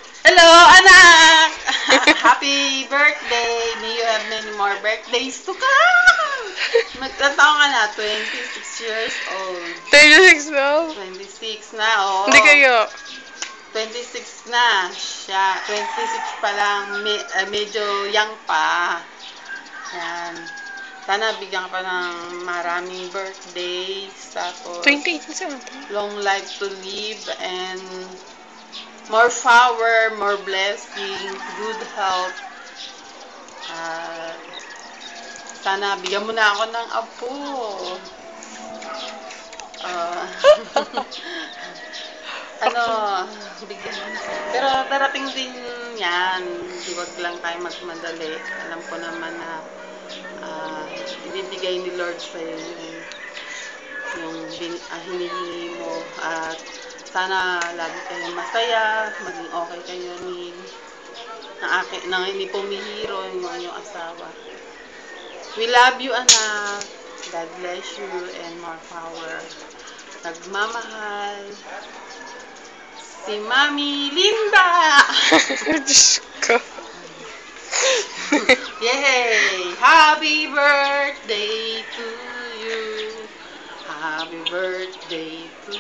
Hello, anak! Happy birthday! May you have many more birthdays to come! Magtataon ka na, 26 years old. 36 na? 26 na, oo. Hindi kayo. 26 na siya. 26 pa lang, medyo young pa. Yan. Sana bigyan ka pa ng maraming birthdays. Tapos, 28 na siya. long life to live and more power, more blessing, good health. At sana bigyan mo na ako ng apo. Ah, ano, bigyan. Pero darating din yan. Di wag lang tayo magmadali. Alam ko naman na ibibigay ni Lord sa'yo yung hinihingi mo. At sana lagi kayong masaya, maging okay kayo ng hindi pumihiro yung inyong asawa. We love you, anak. God bless you and more power. Nagmamahal si Mami Linda! Diyos ko. Yay! Happy birthday to you! Happy birthday to